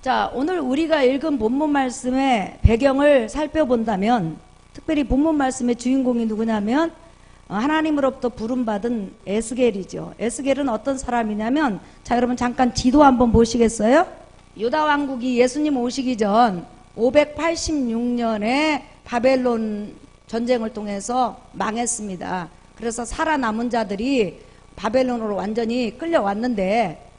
자, 오늘 우리가 읽은 본문 말씀의 배경을 살펴본다면 특별히 본문 말씀의 주인공이 누구냐면 하나님으로부터 부름받은 에스겔이죠. 에스겔은 어떤 사람이냐면, 자, 여러분 잠깐 지도 한번 보시겠어요? 유다 왕국이 예수님 오시기 전 586년에 바벨론 전쟁을 통해서 망했습니다. 그래서 살아남은 자들이 바벨론으로 완전히 끌려왔는데,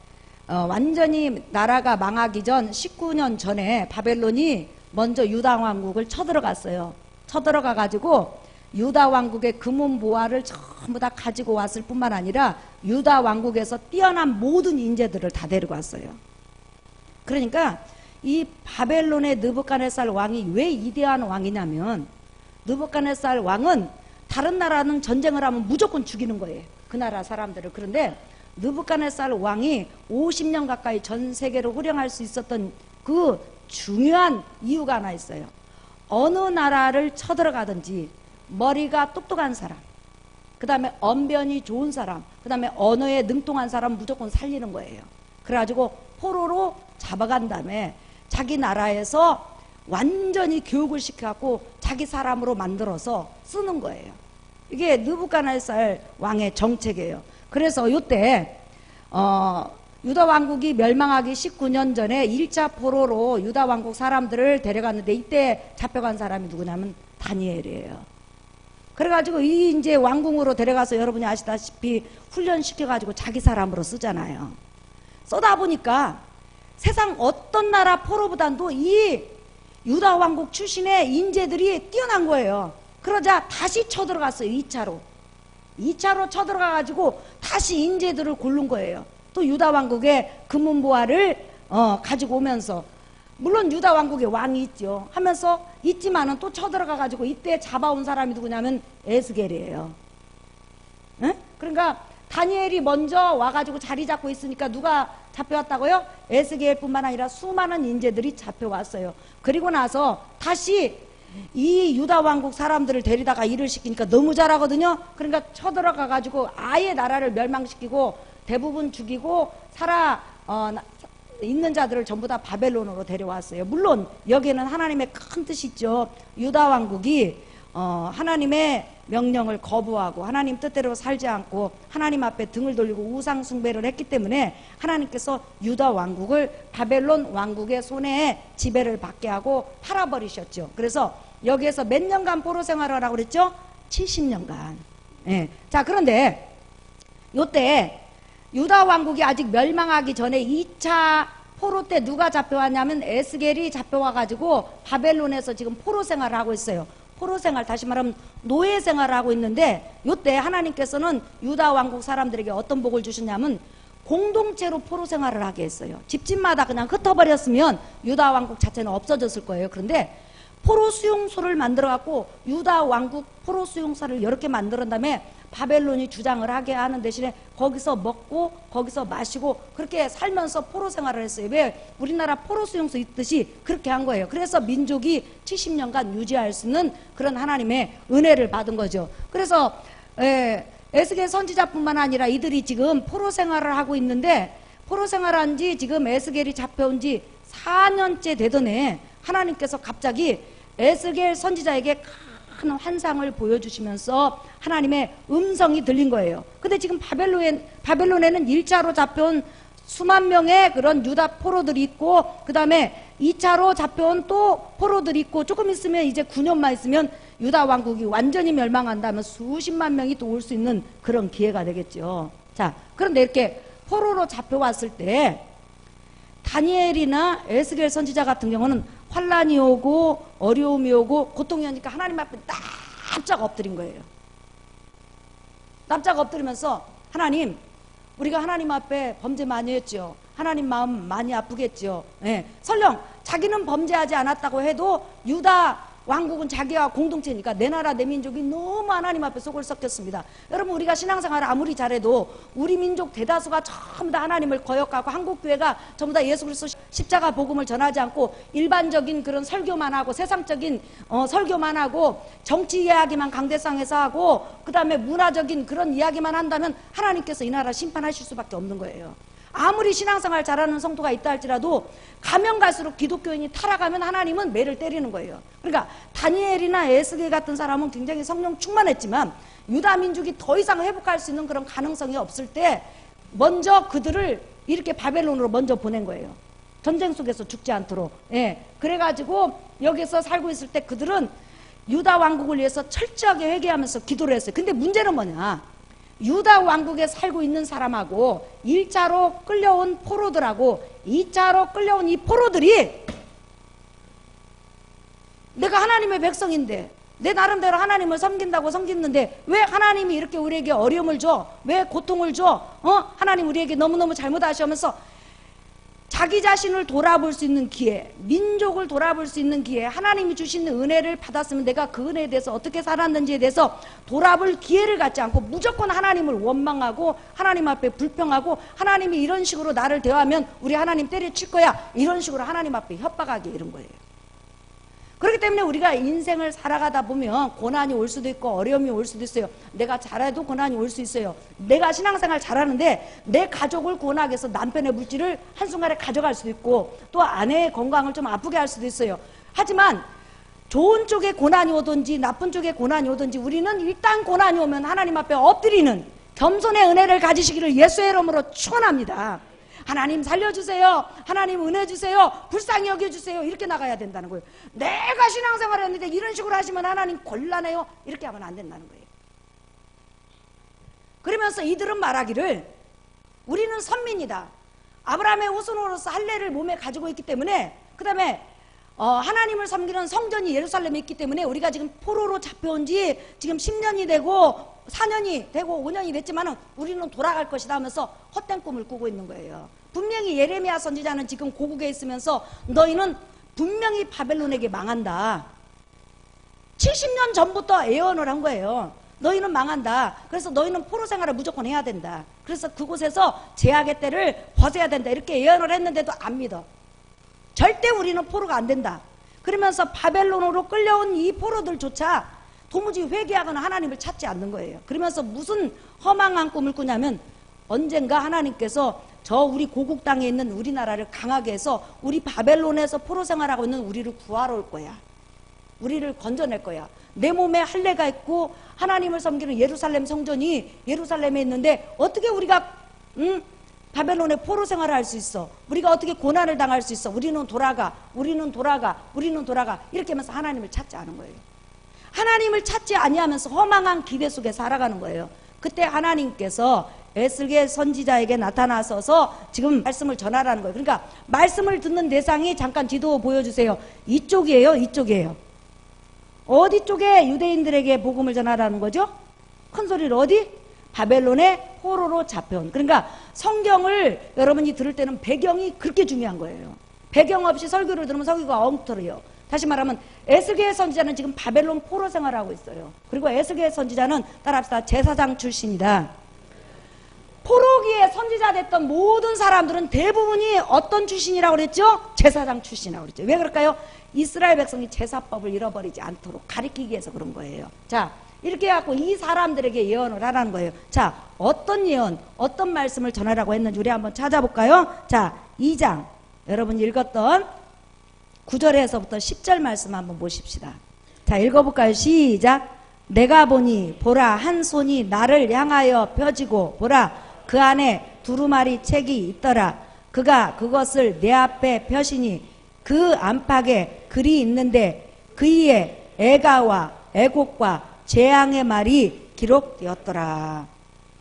완전히 나라가 망하기 전 19년 전에 바벨론이 먼저 유다 왕국을 쳐들어갔어요. 쳐들어가 가지고 유다 왕국의 금은보화를 전부 다 가지고 왔을 뿐만 아니라 유다 왕국에서 뛰어난 모든 인재들을 다 데리고 왔어요. 그러니까 이 바벨론의 느부갓네살 왕이 왜 위대한 왕이냐면, 느부갓네살 왕은 다른 나라는 전쟁을 하면 무조건 죽이는 거예요, 그 나라 사람들을. 그런데 느부갓네살 왕이 50년 가까이 전 세계를 호령할 수 있었던 그 중요한 이유가 하나 있어요. 어느 나라를 쳐들어가든지 머리가 똑똑한 사람, 그 다음에 언변이 좋은 사람, 그 다음에 언어에 능통한 사람 무조건 살리는 거예요. 그래가지고 포로로 잡아간 다음에 자기 나라에서 완전히 교육을 시켜갖고 자기 사람으로 만들어서 쓰는 거예요. 이게 느부갓네살 왕의 정책이에요. 그래서 이때 유다 왕국이 멸망하기 19년 전에 1차 포로로 유다 왕국 사람들을 데려갔는데, 이때 잡혀간 사람이 누구냐면 다니엘이에요. 그래가지고 이 이제 왕궁으로 데려가서 여러분이 아시다시피 훈련시켜가지고 자기 사람으로 쓰잖아요. 쏘다 보니까 세상 어떤 나라 포로보다도 이 유다 왕국 출신의 인재들이 뛰어난 거예요. 그러자 다시 쳐들어갔어요. 2차로 쳐들어가가지고 다시 인재들을 고른 거예요. 또 유다 왕국의 금은보화를 가지고 오면서, 물론 유다 왕국에 왕이 있죠 하면서 있지만은 또 쳐들어가가지고 이때 잡아온 사람이 누구냐면 에스겔이에요. 에? 그러니까 다니엘이 먼저 와가지고 자리 잡고 있으니까 누가 잡혀왔다고요? 에스겔뿐만 아니라 수많은 인재들이 잡혀왔어요. 그리고 나서 다시 이 유다 왕국 사람들을 데리다가 일을 시키니까 너무 잘하거든요. 그러니까 쳐들어가가지고 아예 나라를 멸망시키고 대부분 죽이고 있는 자들을 전부 다 바벨론으로 데려왔어요. 물론 여기에는 하나님의 큰 뜻이 있죠. 유다 왕국이 하나님의 명령을 거부하고 하나님 뜻대로 살지 않고 하나님 앞에 등을 돌리고 우상 숭배를 했기 때문에 하나님께서 유다 왕국을 바벨론 왕국의 손에 지배를 받게 하고 팔아버리셨죠. 그래서 여기에서 몇 년간 포로 생활을 하고 그랬죠? 70년간. 예. 자, 그런데 요때 유다 왕국이 아직 멸망하기 전에 2차 포로 때 누가 잡혀왔냐면 에스겔이 잡혀와가지고 바벨론에서 지금 포로 생활을 하고 있어요. 포로 생활, 다시 말하면 노예 생활을 하고 있는데, 요때 하나님께서는 유다 왕국 사람들에게 어떤 복을 주셨냐면 공동체로 포로 생활을 하게 했어요. 집집마다 그냥 흩어버렸으면 유다 왕국 자체는 없어졌을 거예요. 그런데 포로 수용소를 만들어 갖고 유다 왕국 포로 수용소를 여러 개 만들은 다음에 바벨론이 주장을 하게 하는 대신에 거기서 먹고 거기서 마시고 그렇게 살면서 포로 생활을 했어요. 왜? 우리나라 포로 수용소 있듯이 그렇게 한 거예요. 그래서 민족이 70년간 유지할 수 있는 그런 하나님의 은혜를 받은 거죠. 그래서 에스겔 선지자뿐만 아니라 이들이 지금 포로 생활을 하고 있는데, 포로 생활한 지 지금 에스겔이 잡혀온 지 4년째 되던 해 하나님께서 갑자기 에스겔 선지자에게 큰 환상을 보여주시면서 하나님의 음성이 들린 거예요. 근데 지금 바벨론에는 1차로 잡혀온 수만 명의 그런 유다 포로들이 있고, 그 다음에 2차로 잡혀온 또 포로들이 있고, 조금 있으면 이제 9년만 있으면 유다 왕국이 완전히 멸망한다면 수십만 명이 또 올 수 있는 그런 기회가 되겠죠. 자, 그런데 이렇게 포로로 잡혀왔을 때 다니엘이나 에스겔 선지자 같은 경우는 환란이 오고 어려움이 오고 고통이 오니까 하나님 앞에 납작 엎드린 거예요. 납작 엎드리면서, 하나님, 우리가 하나님 앞에 범죄 많이 했죠. 하나님 마음 많이 아프겠죠. 예. 설령 자기는 범죄하지 않았다고 해도 유다 왕국은 자기와 공동체니까 내 나라 내 민족이 너무 하나님 앞에 속을 썩혔습니다. 여러분, 우리가 신앙생활을 아무리 잘해도 우리 민족 대다수가 전부 다 하나님을 거역하고 한국교회가 전부 다 예수 그리스도 십자가 복음을 전하지 않고 일반적인 그런 설교만 하고 세상적인 설교만 하고 정치 이야기만 강대상에서 하고 그 다음에 문화적인 그런 이야기만 한다면 하나님께서 이 나라 심판하실 수밖에 없는 거예요. 아무리 신앙생활 잘하는 성도가 있다 할지라도 가면 갈수록 기독교인이 타락하면 하나님은 매를 때리는 거예요. 그러니까 다니엘이나 에스겔 같은 사람은 굉장히 성령 충만했지만 유다 민족이 더 이상 회복할 수 있는 그런 가능성이 없을 때 먼저 그들을 이렇게 바벨론으로 먼저 보낸 거예요. 전쟁 속에서 죽지 않도록. 예. 그래가지고 여기서 살고 있을 때 그들은 유다 왕국을 위해서 철저하게 회개하면서 기도를 했어요. 근데 문제는 뭐냐? 유다 왕국에 살고 있는 사람하고 1차로 끌려온 포로들하고 2차로 끌려온 이 포로들이 내가 하나님의 백성인데 내 나름대로 하나님을 섬긴다고 섬겼는데 왜 하나님이 이렇게 우리에게 어려움을 줘? 왜 고통을 줘? 하나님 우리에게 너무너무 잘못하시면서 자기 자신을 돌아볼 수 있는 기회, 민족을 돌아볼 수 있는 기회, 하나님이 주신 은혜를 받았으면 내가 그 은혜에 대해서 어떻게 살았는지에 대해서 돌아볼 기회를 갖지 않고 무조건 하나님을 원망하고 하나님 앞에 불평하고 하나님이 이런 식으로 나를 대하면 우리 하나님 때려칠 거야, 이런 식으로 하나님 앞에 협박하기 이런 거예요. 그렇기 때문에 우리가 인생을 살아가다 보면 고난이 올 수도 있고 어려움이 올 수도 있어요. 내가 잘해도 고난이 올 수 있어요. 내가 신앙생활 잘하는데 내 가족을 구원하기 위해서 남편의 물질을 한순간에 가져갈 수도 있고 또 아내의 건강을 좀 아프게 할 수도 있어요. 하지만 좋은 쪽에 고난이 오든지 나쁜 쪽에 고난이 오든지 우리는 일단 고난이 오면 하나님 앞에 엎드리는 겸손의 은혜를 가지시기를 예수의 이름으로 축원합니다. 하나님 살려주세요. 하나님 은혜 주세요. 불쌍히 여겨주세요. 이렇게 나가야 된다는 거예요. 내가 신앙생활을 했는데 이런 식으로 하시면 하나님 곤란해요. 이렇게 하면 안 된다는 거예요. 그러면서 이들은 말하기를 우리는 선민이다. 아브라함의 후손으로서 할례를 몸에 가지고 있기 때문에 그 다음에 하나님을 섬기는 성전이 예루살렘에 있기 때문에 우리가 지금 포로로 잡혀온 지 지금 10년이 되고 4년이 되고 5년이 됐지만 우리는 돌아갈 것이다 하면서 헛된 꿈을 꾸고 있는 거예요. 분명히 예레미야 선지자는 지금 고국에 있으면서 너희는 분명히 바벨론에게 망한다. 70년 전부터 예언을 한 거예요. 너희는 망한다. 그래서 너희는 포로 생활을 무조건 해야 된다. 그래서 그곳에서 제약의 때를 벗어야 된다. 이렇게 예언을 했는데도 안 믿어. 절대 우리는 포로가 안 된다. 그러면서 바벨론으로 끌려온 이 포로들조차 도무지 회개하거나 하나님을 찾지 않는 거예요. 그러면서 무슨 허망한 꿈을 꾸냐면 언젠가 하나님께서 저 우리 고국 땅에 있는 우리나라를 강하게 해서 우리 바벨론에서 포로 생활하고 있는 우리를 구하러 올 거야. 우리를 건져낼 거야. 내 몸에 할례가 있고 하나님을 섬기는 예루살렘 성전이 예루살렘에 있는데 어떻게 우리가 바벨론의 포로 생활을 할 수 있어? 우리가 어떻게 고난을 당할 수 있어? 우리는 돌아가 이렇게 하면서 하나님을 찾지 않은 거예요. 하나님을 찾지 아니하면서 허망한 기대 속에 살아가는 거예요. 그때 하나님께서 에스겔 선지자에게 나타나셔서 지금 말씀을 전하라는 거예요. 그러니까 말씀을 듣는 대상이 잠깐 지도 보여주세요. 이쪽이에요, 이쪽이에요. 어디 쪽에 유대인들에게 복음을 전하라는 거죠? 큰 소리를 어디? 바벨론의 포로로 잡혀온. 그러니까 성경을 여러분이 들을 때는 배경이 그렇게 중요한 거예요. 배경 없이 설교를 들으면 설교가 엉터리요. 다시 말하면 에스겔 선지자는 지금 바벨론 포로 생활을 하고 있어요. 그리고 에스겔 선지자는 따라합시다. 제사장 출신이다. 포로기에 선지자 됐던 모든 사람들은 대부분이 어떤 출신이라고 그랬죠? 제사장 출신이라고 그랬죠. 왜 그럴까요? 이스라엘 백성이 제사법을 잃어버리지 않도록 가리키기 위해서 그런 거예요. 자, 이렇게 해갖고 이 사람들에게 예언을 하라는 거예요. 자, 어떤 예언, 어떤 말씀을 전하라고 했는지 우리 한번 찾아볼까요? 자, 2장 여러분 읽었던 9절에서부터 10절 말씀 한번 보십시다. 자, 읽어볼까요? 시작. 내가 보니 보라 한 손이 나를 향하여 펴지고 보라 그 안에 두루마리 책이 있더라. 그가 그것을 내 앞에 펴시니 그 안팎에 글이 있는데 그 위에 애가와 애곡과 재앙의 말이 기록되었더라.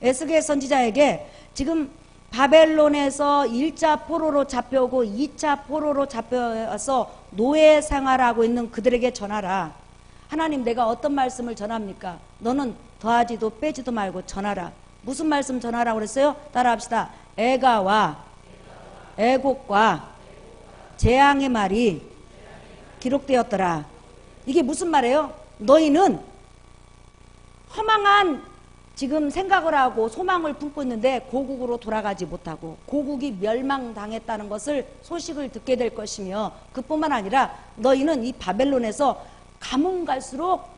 에스겔 선지자에게 지금 바벨론에서 1차 포로로 잡혀오고 2차 포로로 잡혀와서 노예 생활하고 있는 그들에게 전하라. 하나님 내가 어떤 말씀을 전합니까? 너는 더하지도 빼지도 말고 전하라. 무슨 말씀 전하라고 그랬어요? 따라합시다. 애가와 애곡과 재앙의 말이 기록되었더라. 이게 무슨 말이에요? 너희는 허망한 지금 생각을 하고 소망을 품고 있는데 고국으로 돌아가지 못하고 고국이 멸망당했다는 것을 소식을 듣게 될 것이며 그뿐만 아니라 너희는 이 바벨론에서 가면 갈수록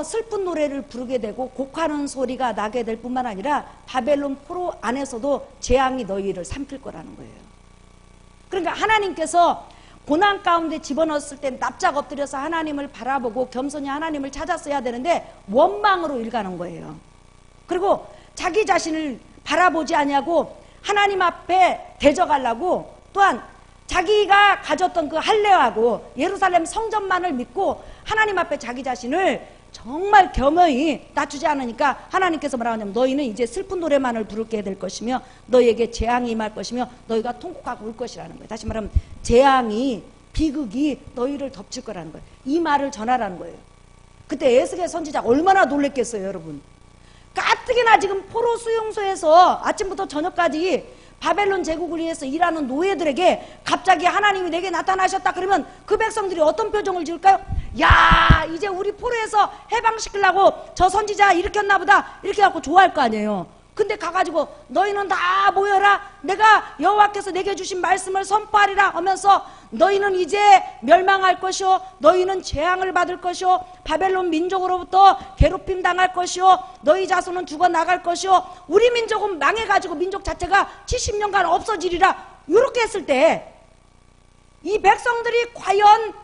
슬픈 노래를 부르게 되고 곡하는 소리가 나게 될 뿐만 아니라 바벨론 포로 안에서도 재앙이 너희를 삼킬 거라는 거예요. 그러니까 하나님께서 고난 가운데 집어넣었을 때 납작 엎드려서 하나님을 바라보고 겸손히 하나님을 찾았어야 되는데 원망으로 일가는 거예요. 그리고 자기 자신을 바라보지 아니하고 하나님 앞에 대적하려고, 또한 자기가 가졌던 그 할례하고 예루살렘 성전만을 믿고 하나님 앞에 자기 자신을 정말 겸허히 낮추지 않으니까 하나님께서 뭐라고 하냐면 너희는 이제 슬픈 노래만을 부르게 될 것이며 너희에게 재앙이 임할 것이며 너희가 통곡하고 울 것이라는 거예요. 다시 말하면 재앙이, 비극이 너희를 덮칠 거라는 거예요. 이 말을 전하라는 거예요. 그때 에스겔 선지자가 얼마나 놀랬겠어요, 여러분. 가뜩이나 지금 포로 수용소에서 아침부터 저녁까지 바벨론 제국을 위해서 일하는 노예들에게 갑자기 하나님이 내게 나타나셨다 그러면 그 백성들이 어떤 표정을 지을까요? 야, 이제 우리 포로에서 해방시키려고 저 선지자 일으켰나 보다, 이렇게 갖고 좋아할 거 아니에요. 근데 가가지고 너희는 다 모여라, 내가 여호와께서 내게 주신 말씀을 선포하리라 하면서 너희는 이제 멸망할 것이요, 너희는 재앙을 받을 것이요, 바벨론 민족으로부터 괴롭힘 당할 것이요, 너희 자손은 죽어나갈 것이요, 우리 민족은 망해가지고 민족 자체가 70년간 없어지리라. 이렇게 했을 때 이 백성들이 과연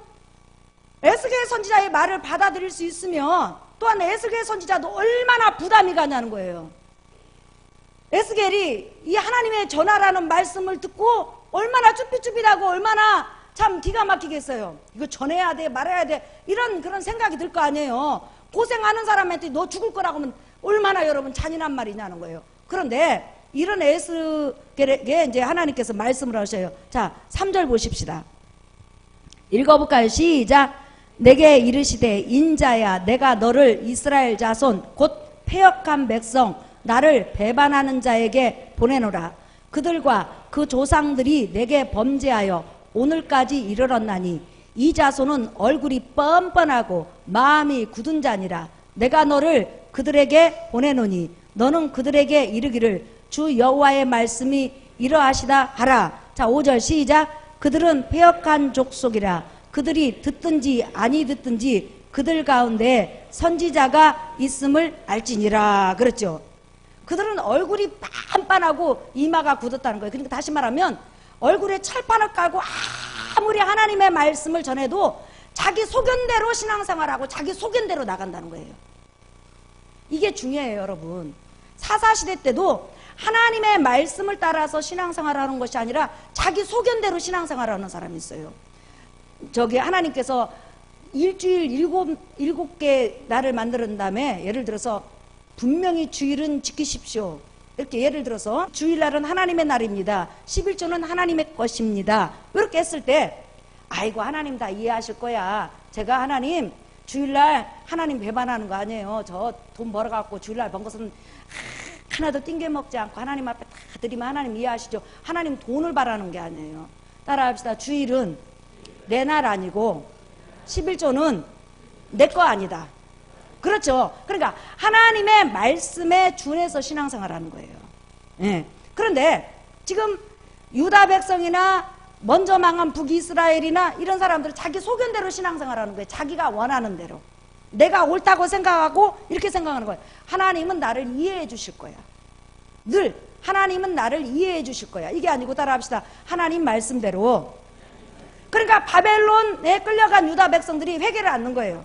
에스겔 선지자의 말을 받아들일 수 있으면, 또한 에스겔 선지자도 얼마나 부담이 가냐는 거예요. 에스겔이 이 하나님의 전하라는 말씀을 듣고 얼마나 쭈삣쭈삣하고 얼마나 참 기가 막히겠어요. 이거 전해야 돼, 말해야 돼, 이런 그런 생각이 들 거 아니에요. 고생하는 사람한테 너 죽을 거라고 하면 얼마나 여러분 잔인한 말이냐는 거예요. 그런데 이런 에스겔에게 이제 하나님께서 말씀을 하셔요. 자, 3절 보십시다. 읽어볼까요? 시작. 내게 이르시되 인자야, 내가 너를 이스라엘 자손 곧 패역한 백성 나를 배반하는 자에게 보내노라. 그들과 그 조상들이 내게 범죄하여 오늘까지 이르렀나니 이 자손은 얼굴이 뻔뻔하고 마음이 굳은 자니라. 내가 너를 그들에게 보내노니 너는 그들에게 이르기를 주 여호와의 말씀이 이러하시다 하라. 자, 5절 시작. 그들은 패역한 족속이라. 그들이 듣든지 아니 듣든지 그들 가운데 선지자가 있음을 알지니라. 그렇죠. 그들은 얼굴이 빤빤하고 이마가 굳었다는 거예요. 그러니까 다시 말하면 얼굴에 철판을 깔고 아무리 하나님의 말씀을 전해도 자기 소견대로 신앙생활하고 자기 소견대로 나간다는 거예요. 이게 중요해요, 여러분. 사사시대 때도 하나님의 말씀을 따라서 신앙생활하는 것이 아니라 자기 소견대로 신앙생활하는 사람이 있어요. 저기 하나님께서 일주일 일곱 개 날을 만드는 다음에 예를 들어서 분명히 주일은 지키십시오. 이렇게 예를 들어서 주일날은 하나님의 날입니다. 11조는 하나님의 것입니다. 이렇게 했을 때 아이고 하나님 다 이해하실 거야. 제가 하나님 주일날 하나님 배반하는 거 아니에요. 저 돈 벌어갖고 주일날 번 것은 하나도 띵겨 먹지 않고 하나님 앞에 다 드리면 하나님 이해하시죠. 하나님 돈을 바라는 게 아니에요. 따라합시다. 주일은 내 날 아니고 11조는 내 거 아니다. 그렇죠. 그러니까 하나님의 말씀에 준해서 신앙생활하는 거예요. 예. 그런데 지금 유다 백성이나 먼저 망한 북이스라엘이나 이런 사람들은 자기 소견대로 신앙생활하는 거예요. 자기가 원하는 대로. 내가 옳다고 생각하고 이렇게 생각하는 거예요. 하나님은 나를 이해해 주실 거야. 늘 하나님은 나를 이해해 주실 거야. 이게 아니고 따라합시다. 하나님 말씀대로. 그러니까 바벨론에 끌려간 유다 백성들이 회개를 않는 거예요.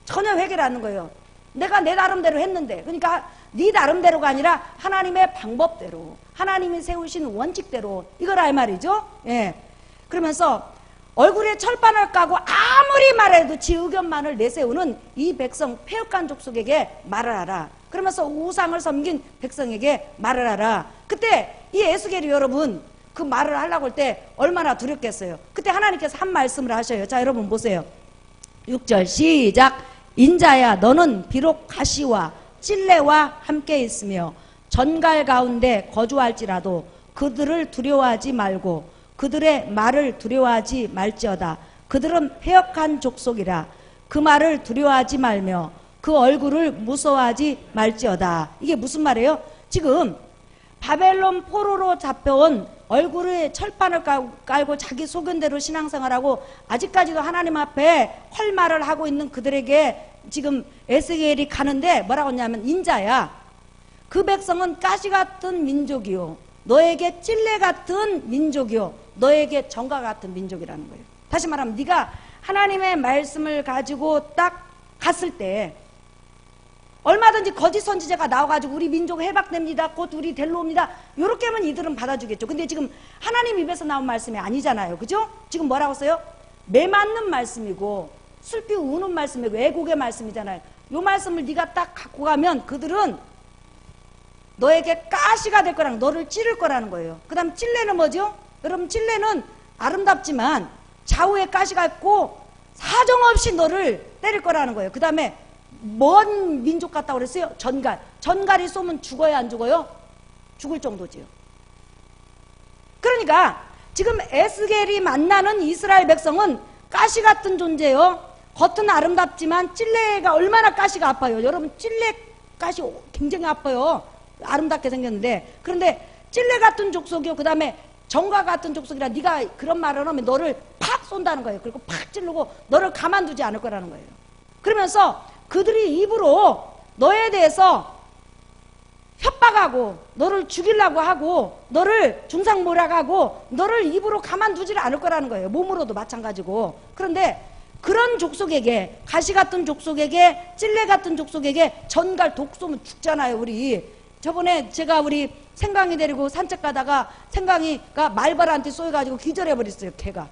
전혀 회개를 않는 거예요. 내가 내 나름대로 했는데, 그러니까 네 나름대로가 아니라 하나님의 방법대로, 하나님이 세우신 원칙대로 이거라 이 말이죠. 예. 그러면서 얼굴에 철판을 까고 아무리 말해도 지 의견만을 내세우는 이 백성 패역한 족속에게 말을 하라. 그러면서 우상을 섬긴 백성에게 말을 하라. 그때 이 에스겔이 여러분 그 말을 하려고 할 때 얼마나 두렵겠어요. 그때 하나님께서 한 말씀을 하셔요. 자, 여러분 보세요. 6절 시작. 인자야, 너는 비록 가시와 찔레와 함께 있으며 전갈 가운데 거주할지라도 그들을 두려워하지 말고 그들의 말을 두려워하지 말지어다. 그들은 패역한 족속이라. 그 말을 두려워하지 말며 그 얼굴을 무서워하지 말지어다. 이게 무슨 말이에요? 지금 바벨론 포로로 잡혀온 얼굴에 철판을 깔고 자기 소견대로 신앙생활하고 아직까지도 하나님 앞에 헐말을 하고 있는 그들에게 지금 에스겔이 가는데 뭐라고 하냐면 인자야, 그 백성은 가시 같은 민족이요, 너에게 찔레 같은 민족이요, 너에게 정가 같은 민족이라는 거예요. 다시 말하면 네가 하나님의 말씀을 가지고 딱 갔을 때 얼마든지 거짓 선지자가 나와가지고 우리 민족 해방됩니다, 곧 우리 될 놈이다, 요렇게 하면 이들은 받아주겠죠. 근데 지금 하나님 입에서 나온 말씀이 아니잖아요. 그죠? 지금 뭐라고 써요? 매맞는 말씀이고 슬피 우는 말씀이고 애곡의 말씀이잖아요. 요 말씀을 네가 딱 갖고 가면 그들은 너에게 가시가 될 거라는, 너를 찌를 거라는 거예요. 그 다음 찔레는 뭐죠? 여러분, 찔레는 아름답지만 좌우에 가시가 있고 사정없이 너를 때릴 거라는 거예요. 그 다음에 뭔 민족 같다고 그랬어요? 전갈. 전갈이 쏘면 죽어야 안 죽어요? 죽을 정도지요. 그러니까 지금 에스겔이 만나는 이스라엘 백성은 가시 같은 존재요. 겉은 아름답지만 찔레가 얼마나 가시가 아파요. 여러분, 찔레 가시 굉장히 아파요. 아름답게 생겼는데. 그런데 찔레 같은 족속이요, 그 다음에 정가 같은 족속이라 네가 그런 말을 하면 너를 팍 쏜다는 거예요. 그리고 팍 찌르고 너를 가만두지 않을 거라는 거예요. 그러면서 그들이 입으로 너에 대해서 협박하고 너를 죽이려고 하고 너를 중상모략하고 너를 입으로 가만두질 않을 거라는 거예요. 몸으로도 마찬가지고. 그런데 그런 족속에게, 가시 같은 족속에게, 찔레 같은 족속에게 전갈 독 쏘면 죽잖아요. 우리 저번에 제가 우리 생강이 데리고 산책 가다가 생강이가 말벌한테 쏘여가지고 기절해 버렸어요. 개가.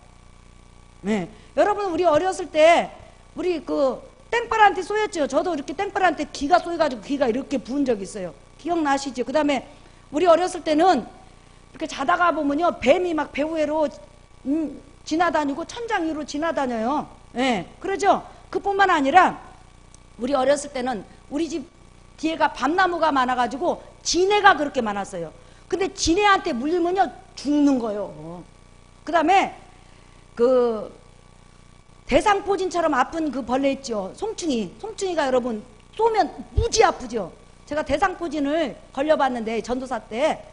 네. 여러분, 우리 어렸을 때 우리 그 땡벌한테 쏘였죠. 저도 이렇게 땡벌한테 기가 쏘여가지고 귀가 이렇게 부은 적이 있어요. 기억나시죠? 그 다음에 우리 어렸을 때는 이렇게 자다가 보면요, 뱀이 막 배후회로 지나다니고 천장 위로 지나다녀요. 예, 네, 그러죠? 그뿐만 아니라 우리 어렸을 때는 우리 집 뒤에가 밤나무가 많아가지고 지네가 그렇게 많았어요. 근데 지네한테 물리면요 죽는 거예요. 그 다음에 그 대상포진처럼 아픈 그 벌레 있죠, 송충이. 송충이가 여러분 쏘면 무지 아프죠. 제가 대상포진을 걸려봤는데 전도사 때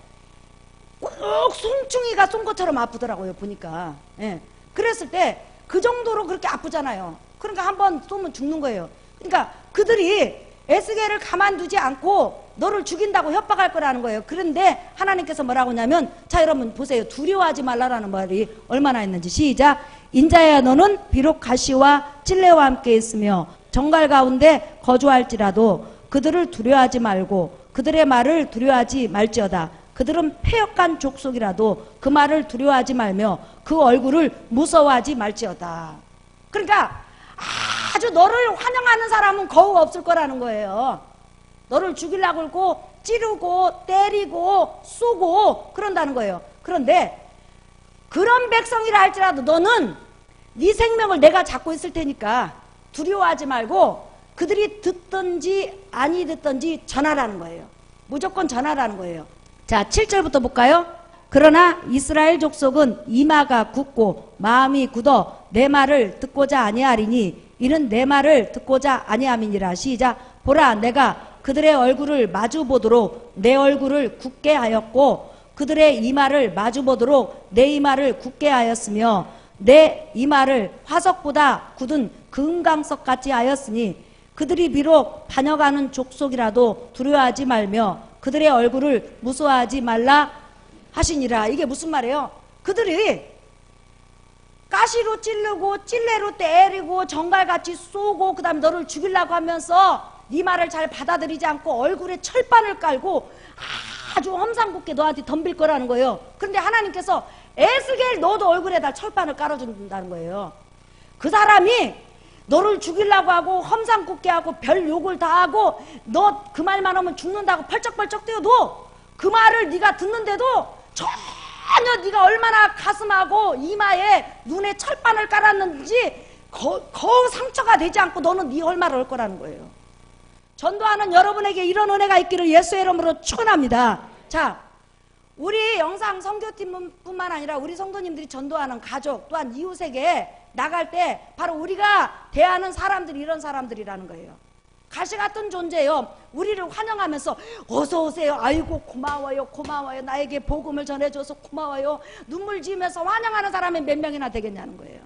꼭 송충이가 쏜 것처럼 아프더라고요, 보니까. 예. 그랬을 때 그 정도로 그렇게 아프잖아요. 그러니까 한번 쏘면 죽는 거예요. 그러니까 그들이 에스겔을 가만두지 않고 너를 죽인다고 협박할 거라는 거예요. 그런데 하나님께서 뭐라고 하냐면, 자 여러분 보세요. 두려워하지 말라라는 말이 얼마나 있는지. 시작. 인자야, 너는 비록 가시와 찔레와 함께 있으며 정갈 가운데 거주할지라도 그들을 두려워하지 말고 그들의 말을 두려워하지 말지어다. 그들은 패역한 족속이라도 그 말을 두려워하지 말며 그 얼굴을 무서워하지 말지어다. 그러니까 아주 너를 환영하는 사람은 거의 없을 거라는 거예요. 너를 죽이려고 하고 찌르고 때리고 쏘고 그런다는 거예요. 그런데 그런 백성이라 할지라도 너는 네 생명을 내가 잡고 있을 테니까 두려워하지 말고 그들이 듣든지 아니 듣든지 전하라는 거예요. 무조건 전하라는 거예요. 자, 7절부터 볼까요? 그러나 이스라엘 족속은 이마가 굳고 마음이 굳어 내 말을 듣고자 아니하리니 이는 내 말을 듣고자 아니함이니라. 시작. 보라, 내가 그들의 얼굴을 마주보도록 내 얼굴을 굳게 하였고 그들의 이마를 마주보도록 내 이마를 굳게 하였으며 내 이마를 화석보다 굳은 금강석 같이 하였으니 그들이 비록 다녀가는 족속이라도 두려워하지 말며 그들의 얼굴을 무서워하지 말라 하시니라. 이게 무슨 말이에요? 그들이 가시로 찌르고 찔레로 때리고 정갈같이 쏘고 그 다음에 너를 죽이려고 하면서 네 말을 잘 받아들이지 않고 얼굴에 철판을 깔고 아주 험상궂게 너한테 덤빌 거라는 거예요. 그런데 하나님께서 에스겔 너도 얼굴에다 철판을 깔아준다는 거예요. 그 사람이 너를 죽이려고 하고 험상궂게 하고 별 욕을 다 하고 너 그 말만 하면 죽는다고 펄쩍펄쩍 뛰어도 그 말을 네가 듣는데도 전혀 네가 얼마나 가슴하고 이마에 눈에 철판을 깔았는지 거의 상처가 되지 않고 너는 네 할 말을 할 거라는 거예요. 전도하는 여러분에게 이런 은혜가 있기를 예수의 이름으로 축원합니다. 자, 우리 영상 선교팀뿐만 아니라 우리 성도님들이 전도하는 가족 또한 이웃에게 나갈 때 바로 우리가 대하는 사람들이 이런 사람들이라는 거예요. 가시 같은 존재예요. 우리를 환영하면서 어서 오세요. 아이고 고마워요. 고마워요. 나에게 복음을 전해줘서 고마워요. 눈물 지으면서 환영하는 사람이 몇 명이나 되겠냐는 거예요.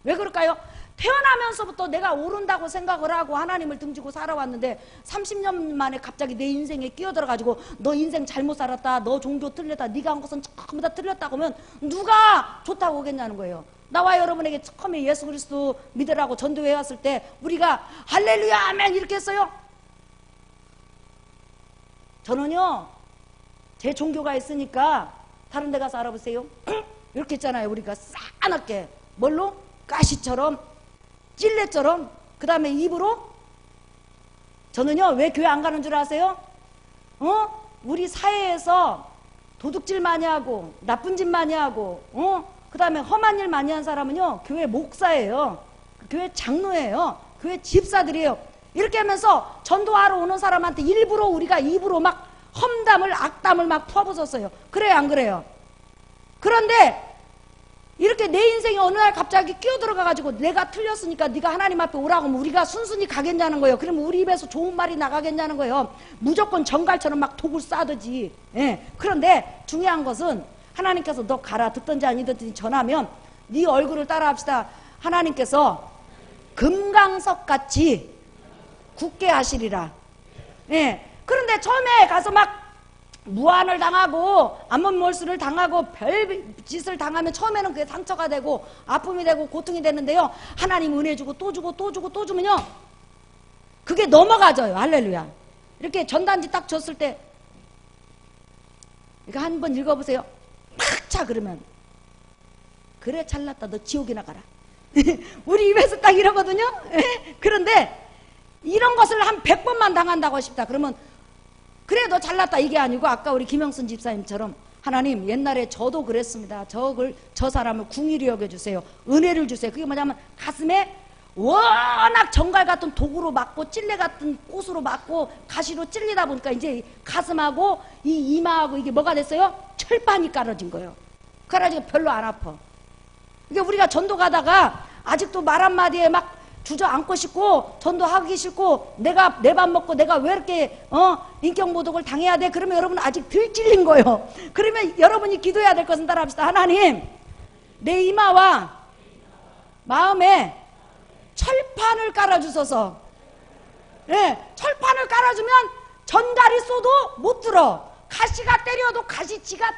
왜 그럴까요? 태어나면서부터 내가 옳은다고 생각을 하고 하나님을 등지고 살아왔는데 30년 만에 갑자기 내 인생에 끼어들어가지고 너 인생 잘못 살았다, 너 종교 틀렸다, 네가 한 것은 전부 다 틀렸다고 하면 누가 좋다고 오겠냐는 거예요. 나와 여러분에게 처음에 예수 그리스도 믿으라고 전도회 왔을 때 우리가 할렐루야 아멘 이렇게 했어요? 저는요 제 종교가 있으니까 다른 데 가서 알아보세요. 이렇게 했잖아요. 우리가 싸납게 뭘로? 가시처럼 찔레처럼 그 다음에 입으로. 저는요 왜 교회 안 가는 줄 아세요? 우리 사회에서 도둑질 많이 하고 나쁜 짓 많이 하고 그 다음에 험한 일 많이 한 사람은요 교회 목사예요, 교회 장로예요, 교회 집사들이에요. 이렇게 하면서 전도하러 오는 사람한테 일부러 우리가 입으로 막 험담을 악담을 막 퍼붓었어요. 그래요 안 그래요? 그런데 이렇게 내 인생이 어느 날 갑자기 끼어들어가가지고 내가 틀렸으니까 네가 하나님 앞에 오라고 하면 우리가 순순히 가겠냐는 거예요. 그러면 우리 입에서 좋은 말이 나가겠냐는 거예요. 무조건 정갈처럼 막 독을 싸듯이. 예. 그런데 중요한 것은 하나님께서 너 가라 듣든지 아니든지 전하면 네 얼굴을 따라합시다. 하나님께서 금강석같이 굳게 하시리라. 예. 그런데 처음에 가서 막 무안을 당하고 암몬몰수를 당하고 별짓을 당하면 처음에는 그게 상처가 되고 아픔이 되고 고통이 되는데요, 하나님 은혜 주고 또 주고 또 주고 또 주면요 그게 넘어가져요. 할렐루야. 이렇게 전단지 딱 줬을 때 이거 한번 읽어보세요. 팍 차 그러면 그래 잘났다 너 지옥이나 가라. 우리 입에서 딱 이러거든요. 그런데 이런 것을 한 100번만 당한다고 싶다 그러면 그래 너 잘났다 이게 아니고 아까 우리 김영순 집사님처럼 하나님 옛날에 저도 그랬습니다. 저 사람을 궁일이 여겨주세요. 은혜를 주세요. 그게 뭐냐면 가슴에 워낙 정갈 같은 독으로 맞고 찔레 같은 꽃으로 맞고 가시로 찔리다 보니까 이제 가슴하고 이 이마하고 이게 뭐가 됐어요? 철판이 깔아진 거예요. 그래가지고 별로 안 아파. 그러니까 우리가 전도 가다가 아직도 말 한마디에 막 주저앉고 싶고 전도하기 싫고 내가 내 밥 먹고 내가 왜 이렇게 인격모독을 당해야 돼? 그러면 여러분 아직 덜 찔린 거예요. 그러면 여러분이 기도해야 될 것은 따라합시다. 하나님 내 이마와 마음에 철판을 깔아주소서. 네, 철판을 깔아주면 전갈이 쏘도 못 들어. 가시가 때려도 가시지가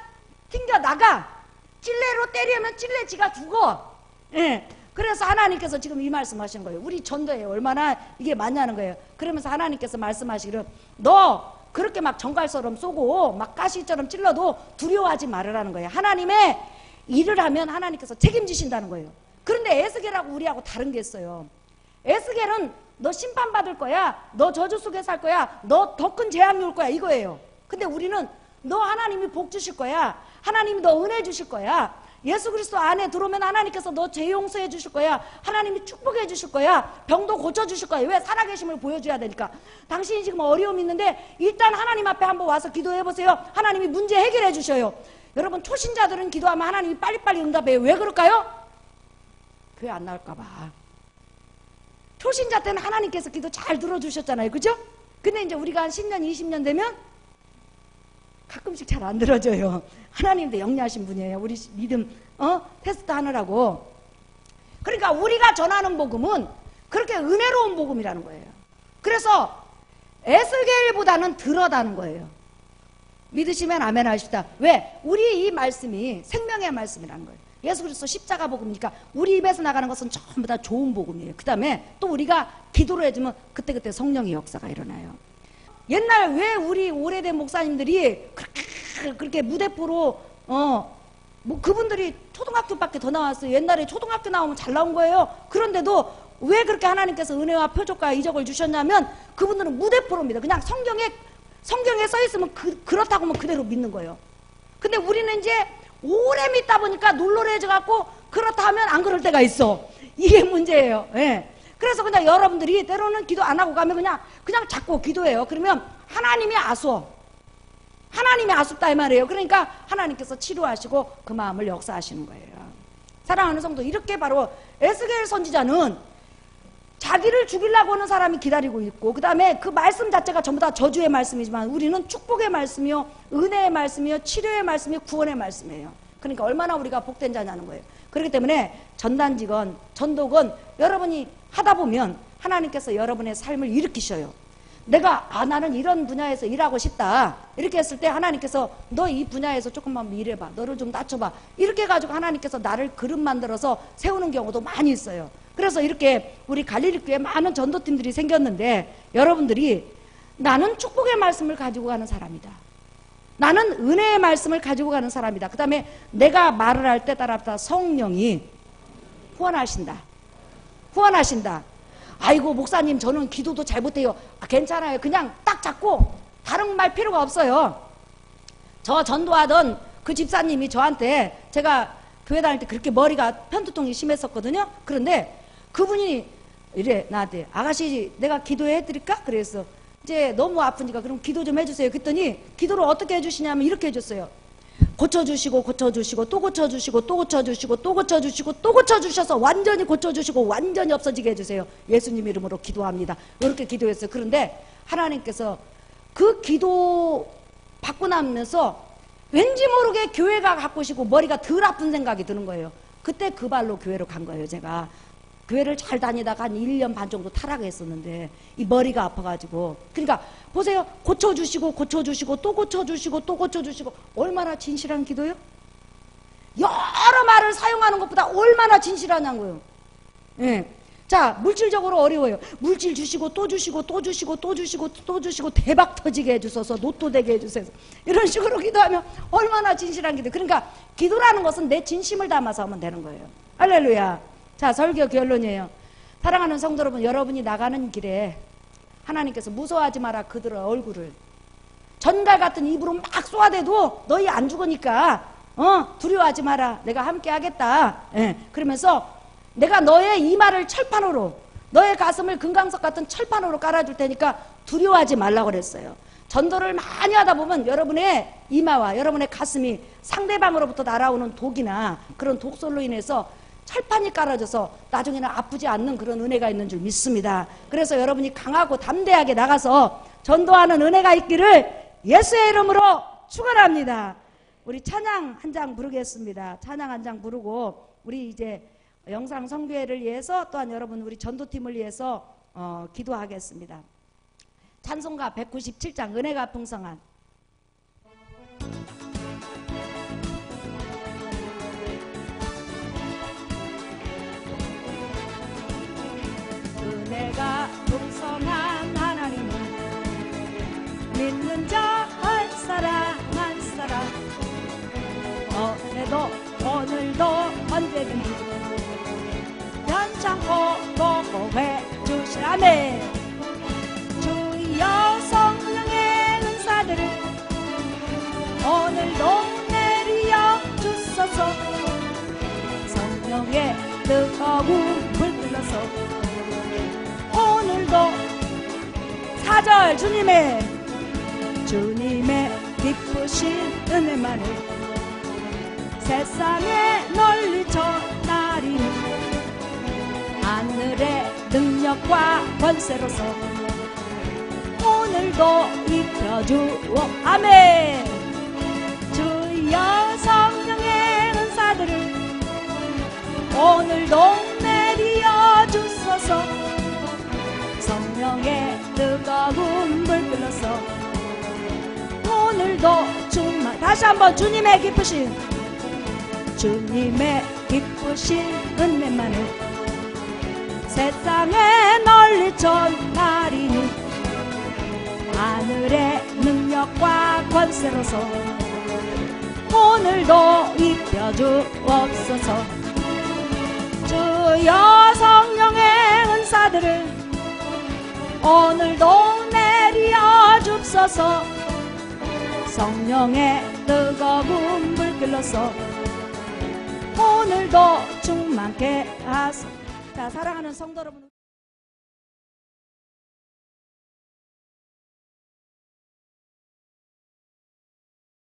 튕겨나가. 찔레로 때리면 찔레지가 죽어. 네. 그래서 하나님께서 지금 이 말씀하시는 거예요. 우리 전도에 얼마나 이게 많냐는 거예요. 그러면서 하나님께서 말씀하시기를 너 그렇게 막 정갈처럼 쏘고 막 가시처럼 찔러도 두려워하지 말으라는 거예요. 하나님의 일을 하면 하나님께서 책임지신다는 거예요. 그런데 에스겔하고 우리하고 다른 게 있어요. 에스겔은 너 심판받을 거야, 너 저주 속에 살 거야, 너 더 큰 재앙이 올 거야 이거예요. 근데 우리는 너 하나님이 복 주실 거야, 하나님이 너 은혜 주실 거야, 예수 그리스도 안에 들어오면 하나님께서 너 죄 용서해 주실 거야, 하나님이 축복해 주실 거야, 병도 고쳐 주실 거야. 왜? 살아계심을 보여줘야 되니까. 당신이 지금 어려움이 있는데 일단 하나님 앞에 한번 와서 기도해 보세요. 하나님이 문제 해결해 주셔요. 여러분 초신자들은 기도하면 하나님이 빨리빨리 응답해요. 왜 그럴까요? 교회 안 나올까 봐. 초신자 때는 하나님께서 기도 잘 들어주셨잖아요. 그죠? 근데 이제 우리가 한 10년 20년 되면 가끔씩 잘 안 들어줘요. 하나님도 영리하신 분이에요. 우리 믿음 테스트 하느라고. 그러니까 우리가 전하는 복음은 그렇게 은혜로운 복음이라는 거예요. 그래서 에스겔보다는 덜하다는 거예요. 믿으시면 아멘 하십시다. 왜? 우리 이 말씀이 생명의 말씀이라는 거예요. 예수 그리스도 십자가 복음이니까 우리 입에서 나가는 것은 전부 다 좋은 복음이에요. 그 다음에 또 우리가 기도를 해주면 그때그때 성령의 역사가 일어나요. 옛날 왜 우리 오래된 목사님들이 그렇게 무대포로 뭐 그분들이 초등학교밖에 더 나왔어요. 옛날에 초등학교 나오면 잘 나온 거예요. 그런데도 왜 그렇게 하나님께서 은혜와 표적과 이적을 주셨냐면 그분들은 무대포로입니다. 그냥 성경에 써 있으면 그렇다고 하면 그대로 믿는 거예요. 근데 우리는 이제 오래 믿다 보니까 놀노래져 갖고 그렇다 하면 안 그럴 때가 있어. 이게 문제예요. 예. 그래서 그냥 여러분들이 때로는 기도 안 하고 가면 그냥 자꾸 기도해요. 그러면 하나님이 아쉬워. 하나님이 아쉽다 이 말이에요. 그러니까 하나님께서 치료하시고 그 마음을 역사하시는 거예요. 사랑하는 성도, 이렇게 바로 에스겔 선지자는 자 자기를 죽이려고 하는 사람이 기다리고 있고, 그 다음에 그 말씀 자체가 전부 다 저주의 말씀이지만 우리는 축복의 말씀이요, 은혜의 말씀이요, 치료의 말씀이요, 구원의 말씀이에요. 그러니까 얼마나 우리가 복된 자냐는 거예요. 그렇기 때문에 전단직은, 전독은 여러분이 하다 보면 하나님께서 여러분의 삶을 일으키셔요. 내가 나는 이런 분야에서 일하고 싶다 이렇게 했을 때 하나님께서 너 이 분야에서 조금만 일해봐, 너를 좀 낮춰봐, 이렇게 해가지고 하나님께서 나를 그릇 만들어서 세우는 경우도 많이 있어요. 그래서 이렇게 우리 갈릴리교회에 많은 전도팀들이 생겼는데, 여러분들이 나는 축복의 말씀을 가지고 가는 사람이다, 나는 은혜의 말씀을 가지고 가는 사람이다, 그 다음에 내가 말을 할 때 따라 성령이 후원하신다. 아이고 목사님 저는 기도도 잘 못해요. 괜찮아요. 그냥 딱 잡고 다른 말 필요가 없어요. 저 전도하던 그 집사님이 저한테, 제가 교회 다닐 때 그렇게 머리가 편두통이 심했었거든요. 그런데 그분이 이래 나한테, 아가씨 내가 기도해 드릴까? 그래서 이제 너무 아프니까 그럼 기도 좀 해주세요. 그랬더니 기도를 어떻게 해주시냐면 이렇게 해줬어요. 고쳐주시고 고쳐주시고 또 고쳐주시고 또 고쳐주시고 또 고쳐주시고 또 고쳐주셔서 완전히 고쳐주시고 완전히 없어지게 해주세요. 예수님 이름으로 기도합니다. 이렇게 기도했어요. 그런데 하나님께서 그 기도 받고 나면서 왠지 모르게 교회가 갖고 싶고 머리가 덜 아픈 생각이 드는 거예요. 그때 그 발로 교회로 간 거예요. 제가 교회를 잘 다니다가 한 1년 반 정도 타락했었는데 이 머리가 아파가지고, 그러니까 보세요. 고쳐주시고 고쳐주시고 또 고쳐주시고 또 고쳐주시고, 얼마나 진실한 기도요? 여러 말을 사용하는 것보다 얼마나 진실하냐고요. 예. 자, 물질적으로 어려워요. 물질 주시고 또 주시고 또 주시고 또 주시고 또 주시고 대박 터지게 해주셔서 로또 되게 해주셔서, 이런 식으로 기도하면 얼마나 진실한 기도. 그러니까 기도라는 것은 내 진심을 담아서 하면 되는 거예요. 할렐루야. 자, 설교 결론이에요. 사랑하는 성도 여러분, 여러분이 나가는 길에 하나님께서 무서워하지 마라 그들의 얼굴을 전갈 같은 입으로 막 쏘아대도 너희 안 죽으니까 두려워하지 마라, 내가 함께 하겠다. 예, 그러면서 내가 너의 이마를 철판으로, 너의 가슴을 금강석 같은 철판으로 깔아줄 테니까 두려워하지 말라고 그랬어요. 전도를 많이 하다 보면 여러분의 이마와 여러분의 가슴이 상대방으로부터 날아오는 독이나 그런 독설로 인해서 철판이 깔아져서 나중에는 아프지 않는 그런 은혜가 있는 줄 믿습니다. 그래서 여러분이 강하고 담대하게 나가서 전도하는 은혜가 있기를 예수의 이름으로 축원합니다. 우리 찬양 한 장 부르겠습니다. 찬양 한 장 부르고 우리 이제 영상 성교회를 위해서, 또한 여러분 우리 전도팀을 위해서 기도하겠습니다. 찬송가 197장 은혜가 풍성한. 은혜가 풍성한 하나님은 믿는 자 할 사람 한 사람, 어제도 오늘도 언제든지 변창고 보고해 주시라네. 주여 성령의 은사들을 오늘도 내리어 주소서. 성령의 뜨거운 불 불러서 오늘도 4절 주님의 기쁘신 은혜만을 세상에 널리 전하리니, 하늘의 능력과 권세로서 오늘도 입혀주오. 아멘. 주여 성령의 은사들을 오늘도 내리어 주소서. 성령의 뜨거운 불 불러서 오늘도 충만. 다시 한번 주님의 기쁘신 은혜만을 세상에 널리 전하리니, 하늘의 능력과 권세로서 오늘도 입혀주옵소서. 주여 성령의 은사들을 오늘도 내리어 줍소서. 성령의 뜨거운 불길로서 오늘도 충만케 하소서. 자, 사랑하는 성도 여러분.